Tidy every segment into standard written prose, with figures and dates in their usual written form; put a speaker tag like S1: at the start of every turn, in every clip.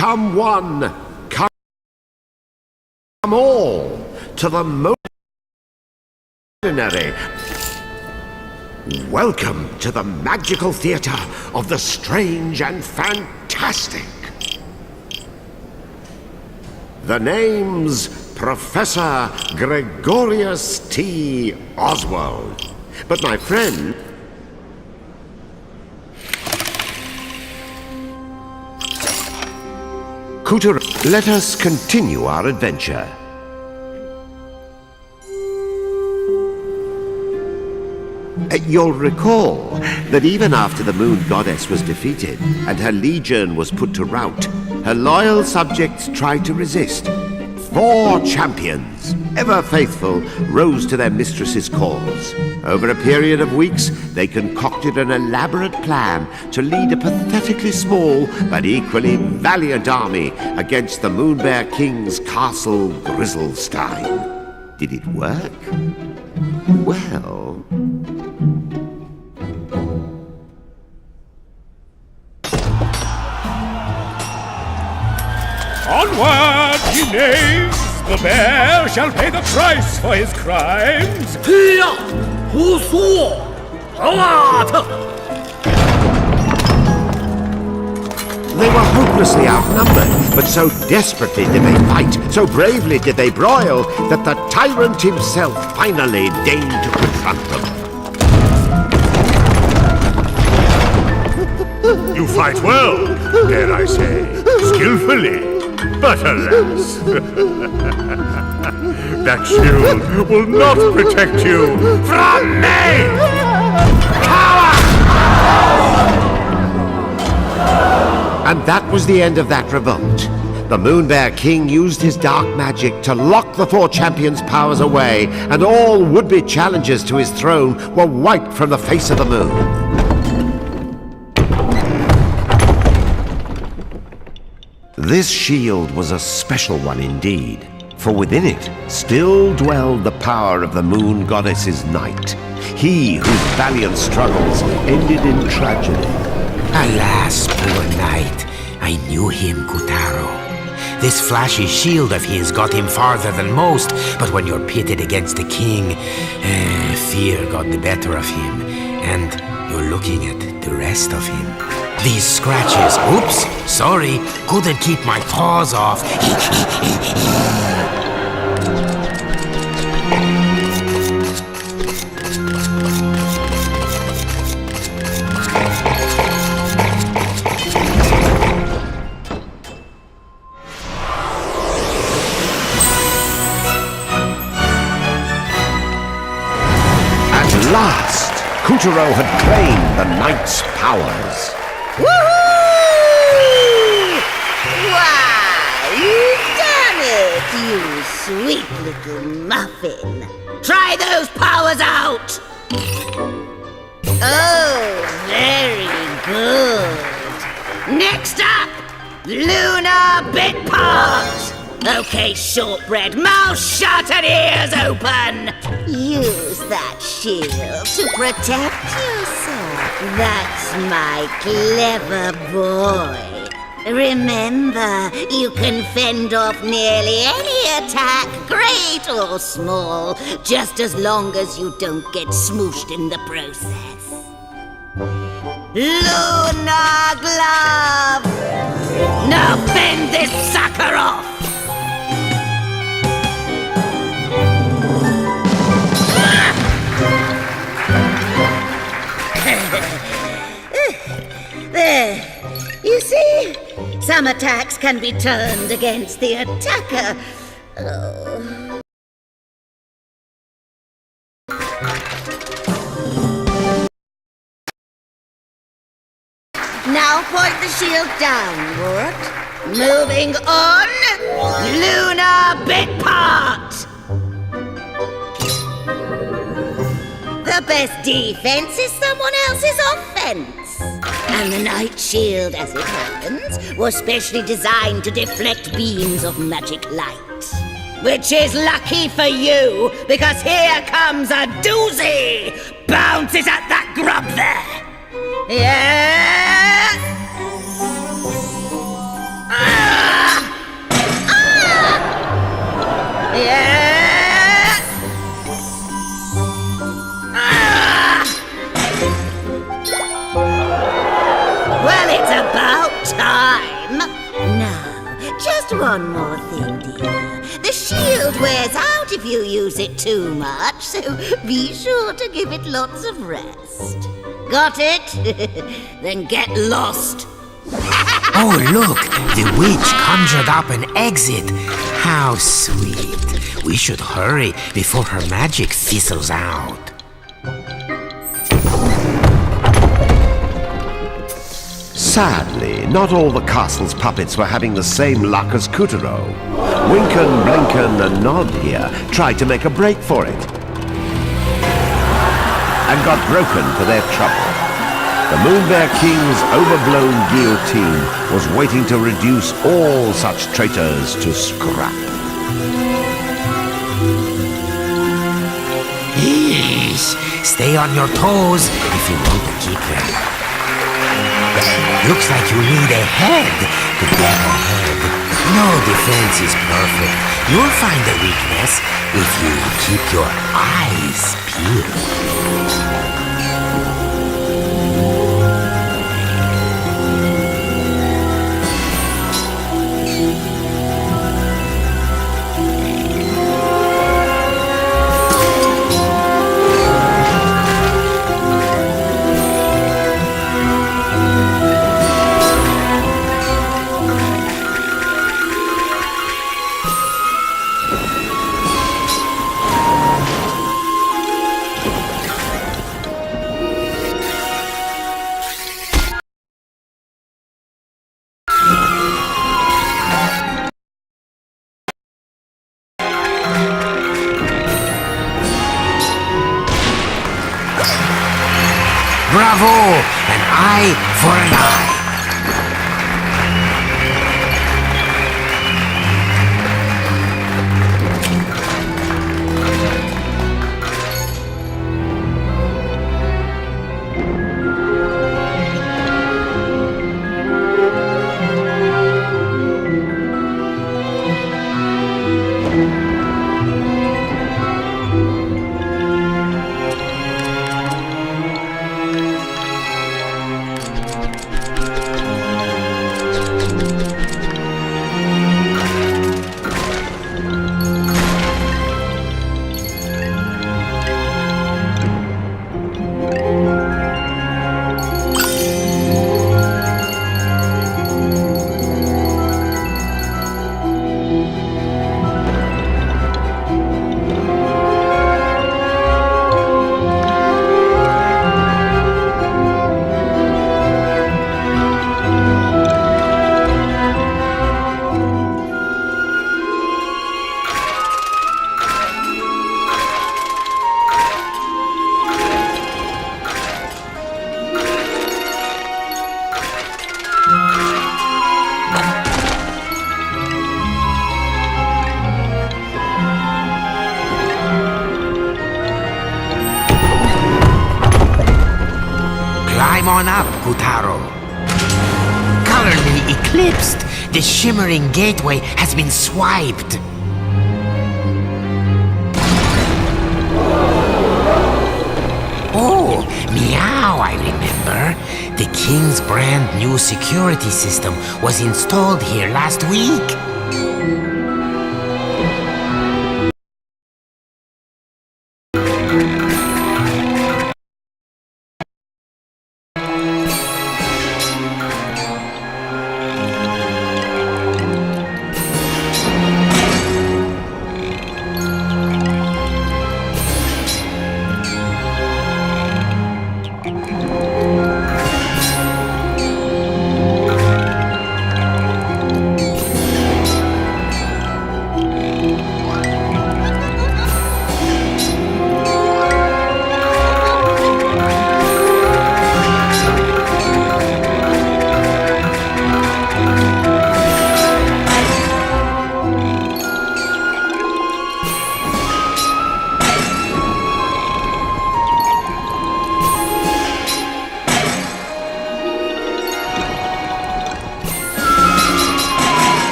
S1: Come one, come all, to the most ordinary. Welcome to the magical theater of the strange and fantastic. The name's Professor Gregorius T. Oswald. But my friend... Cooter, let us continue our adventure. You'll recall that even after the Moon Goddess was defeated and her legion was put to rout, her loyal subjects tried to resist. 4 champions, ever faithful, rose to their mistress's cause. Over a period of weeks, they concocted an elaborate plan to lead a pathetically small but equally valiant army against the Moonbear King's castle Grizzlestein. Did it work? Well...
S2: Onward, ye knaves! The bear shall pay the price for his crimes!
S3: Hiya! Husu! Hawata!
S1: They were hopelessly outnumbered, but so desperately did they fight, so bravely did they broil, that the tyrant himself finally deigned to confront them.
S2: You fight well, dare I say, skillfully. But alas, that shield will not protect you from me! Coward!
S1: And that was the end of that revolt. The Moonbear King used his dark magic to lock the 4 champions' powers away, and all would-be challengers to his throne were wiped from the face of the moon. This shield was a special one indeed, for within it still dwelled the power of the Moon Goddess's knight, he whose valiant struggles ended in tragedy.
S4: Alas, poor knight, I knew him, Kutaro. This flashy shield of his got him farther than most, but when you're pitted against the king, fear got the better of him, and you're looking at the rest of him. These scratches, oops, sorry, couldn't keep my paws off.
S1: At last, Kutaro had claimed the knight's powers.
S5: Woohoo! Why, you've done it, you sweet little muffin. Try those powers out! Oh, very good. Next up, Lunar Bit Part. Okay, shortbread, mouth shut and ears open. Use that shield to protect yourself. That's my clever boy. Remember, you can fend off nearly any attack, great or small, just as long as you don't get smooshed in the process. Lunar Glove! Now fend this sucker off! There, you see? Some attacks can be turned against the attacker. Oh. Now point the shield downward. Moving on. Lunar Bit Part! The best defense is someone else's offense. And the Night Shield, as it happens, was specially designed to deflect beams of magic light. Which is lucky for you, because here comes a doozy! Bounces at that grub there! Yeah! Yeah! Ah! Well, it's about time. Now, just one more thing, dear. The shield wears out if you use it too much, so be sure to give it lots of rest. Got it? Then get lost.
S4: Oh, look! The witch conjured up an exit. How sweet. We should hurry before her magic fizzles out.
S1: Sadly, not all the castle's puppets were having the same luck as Kutaro. Winken, Blinken, and Nod here tried to make a break for it, and got broken for their trouble. The Moonbear King's overblown guillotine was waiting to reduce all such traitors to scrap.
S4: Yeesh. Stay on your toes if you want to keep them. Looks like you need a head to get ahead. No defense is perfect. You'll find a weakness if you keep your eyes peeled. Bravo! An eye for an eye. Climb on up, Kutaro. Colorly eclipsed, the shimmering gateway has been swiped. Oh, meow, I remember. The king's brand new security system was installed here last week.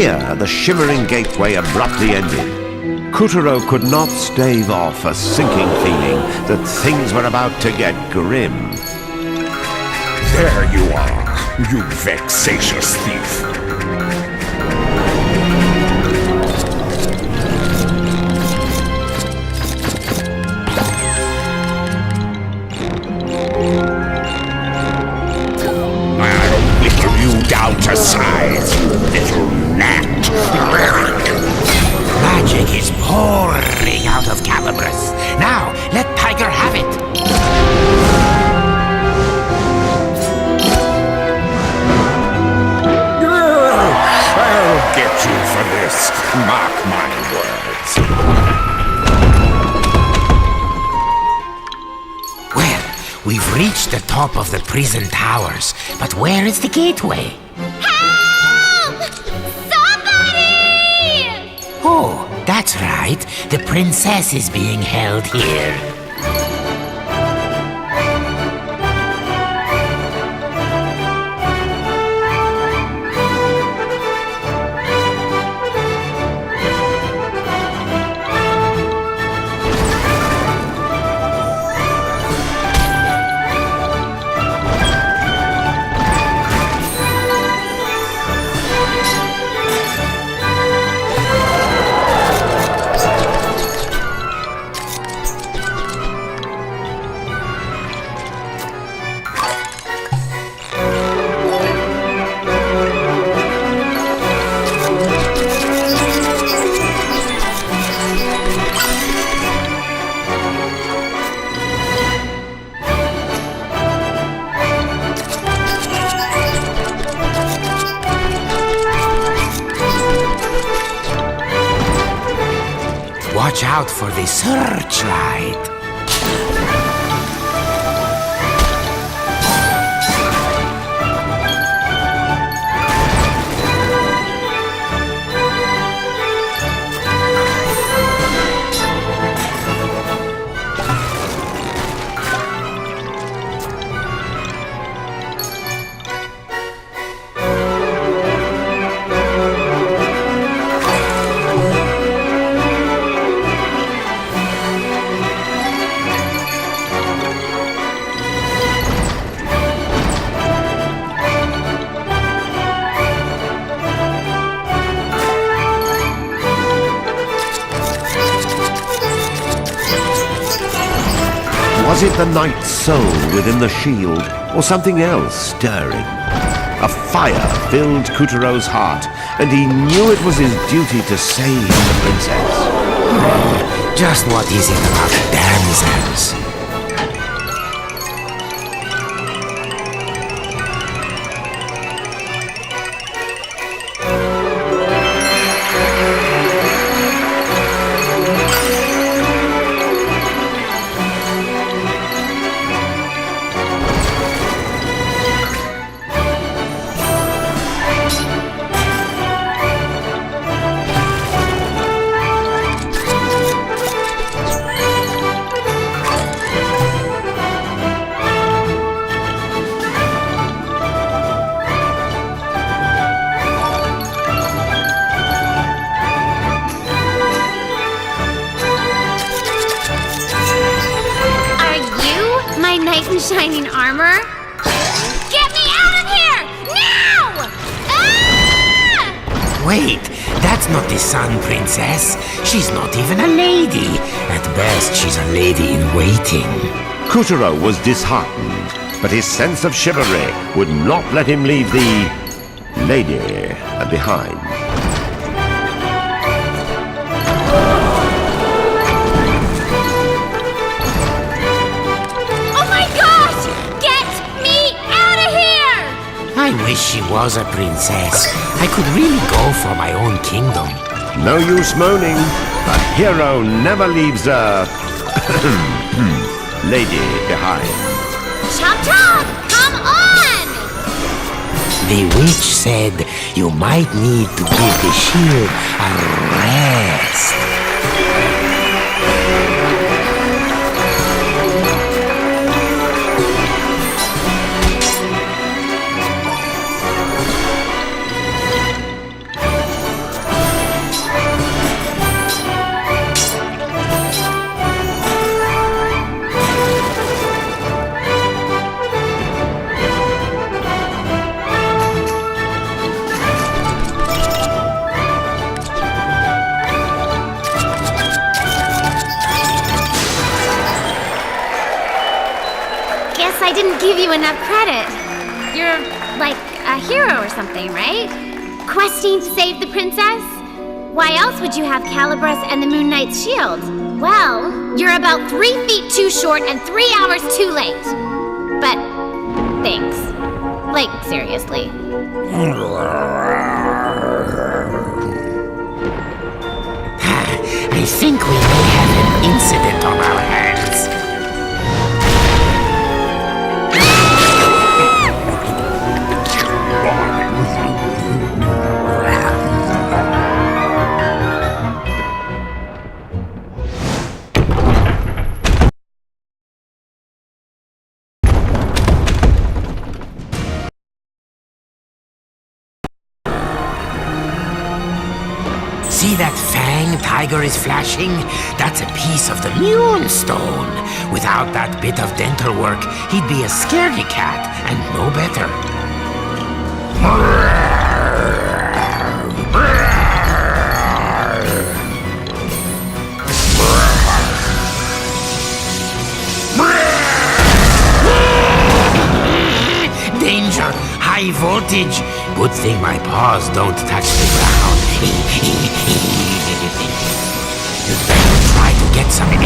S1: Here, the shimmering gateway abruptly ended. Kuturo could not stave off a sinking feeling that things were about to get grim.
S2: There you are, you vexatious thief. I'll whittle you down to size, you little gnat.
S4: Magic is pouring out of Calabrus. Now, let Tiger have it.
S2: I'll get you for this, mark my words.
S4: Well, we've reached the top of the prison towers, but where is the gateway?
S6: Help! Somebody!
S4: Oh, that's right. The princess is being held here. Watch out for the searchlight.
S1: Was it the knight's soul within the shield, or something else stirring? A fire filled Kuturo's heart, and he knew it was his duty to save the princess.
S4: Just what is it about damsels?
S6: Knight in shining armor? Get me out of here! Now! Ah!
S4: Wait, that's not the Sun Princess. She's not even a lady. At best, she's a lady in waiting.
S1: Kuturo was disheartened, but his sense of chivalry would not let him leave the lady behind.
S4: I wish she was a princess. I could really go for my own kingdom.
S1: No use moaning. A hero never leaves a lady behind.
S6: Chop chop! Come on!
S4: The witch said you might need to give the shield a rest.
S6: didn't give you enough credit. You're like a hero or something, right? Questing to save the princess? Why else would you have Calabrus and the Moon Knight's shield? Well, you're about 3 feet too short and 3 hours too late. But thanks. Like, seriously.
S4: I think we may have an incident on our hands. See that fang Tiger is flashing? That's a piece of the Moonstone. Without that bit of dental work, he'd be a scaredy cat, and no better. Danger! High voltage! Good thing my paws don't touch the ground. You'd better try to get some air.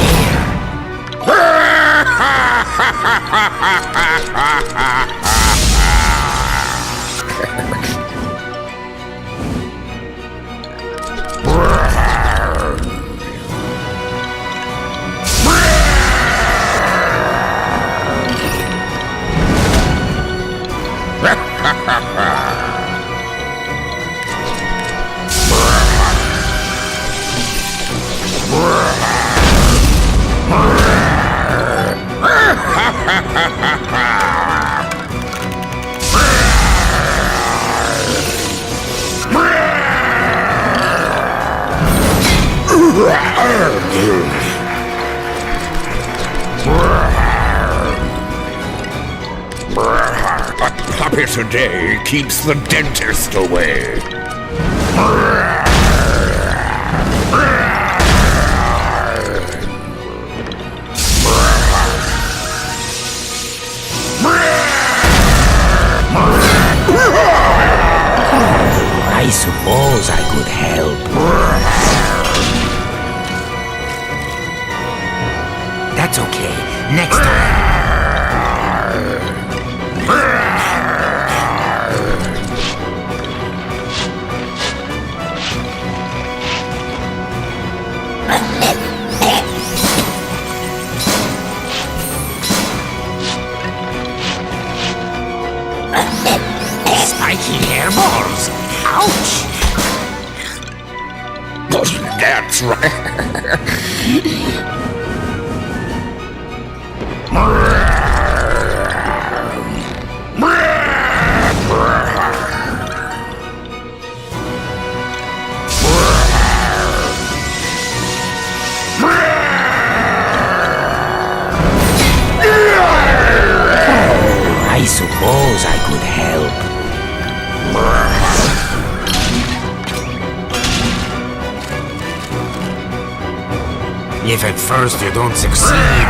S2: A puppet a day keeps the dentist away.
S4: I suppose I could help. That's okay. Next time. Spiky hairballs. Ouch!
S2: That's right.
S4: I suppose I could help. If at first you don't succeed...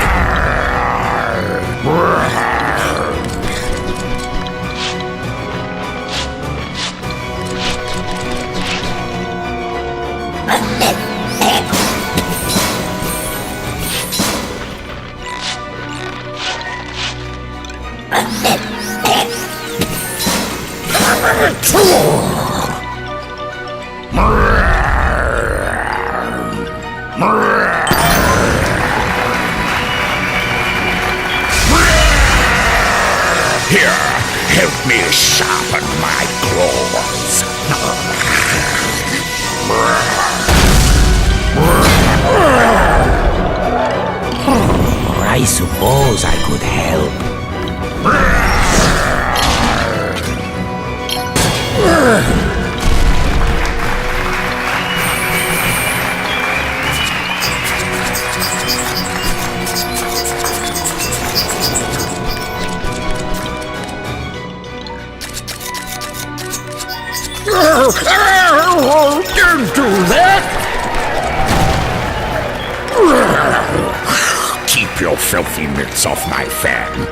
S2: Here, help me sharpen my claws.
S4: I suppose I could help.
S2: Don't do that! Keep your filthy mitts off my fan.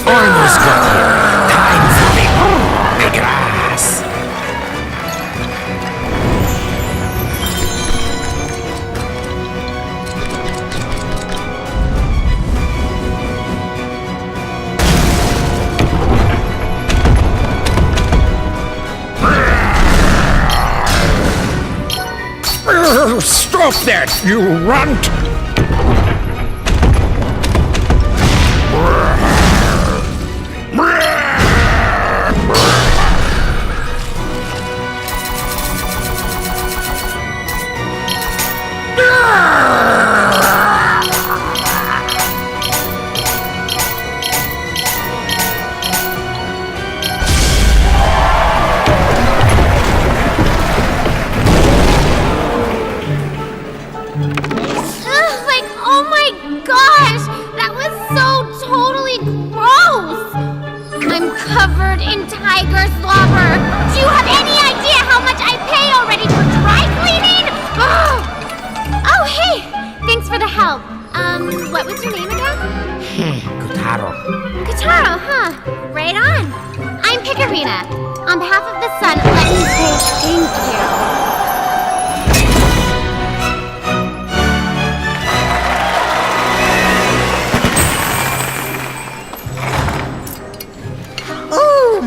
S4: Almost got here. Time for the grass.
S2: Stop that, you runt!
S6: Covered in tiger slobber. Do you have any idea how much I pay already for dry cleaning? Oh, hey! Thanks for the help. What was your name again?
S4: Kutaro.
S6: Kutaro, huh? Right on. I'm Picarina. On behalf of the sun, let me say thank you.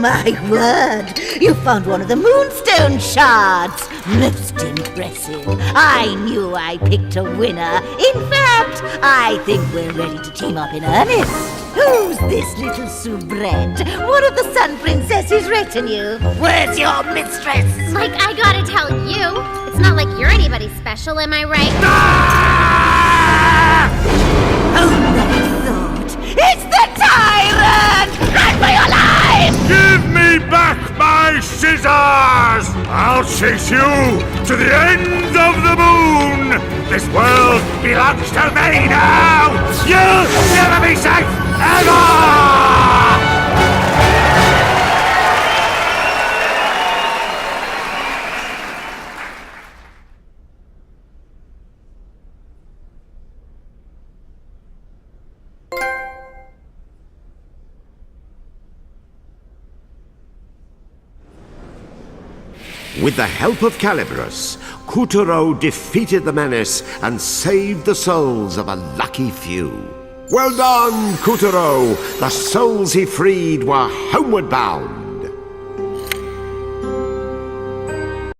S7: My word! You found one of the moonstone shards! Most impressive. I knew I picked a winner. In fact, I think we're ready to team up in earnest. Who's this little soubrette? One of the Sun Princess's retinue. Where's your mistress?
S6: Like, I gotta tell you, it's not like you're anybody special, am I right?
S7: Hold that thought! It's the tyrant! Run for your life!
S2: Give me back my scissors! I'll chase you to the ends of the moon! This world belongs to me now! You'll never be safe, ever!
S1: With the help of Calibros, Kutaro defeated the menace and saved the souls of a lucky few. Well done, Kutaro! The souls he freed were homeward bound.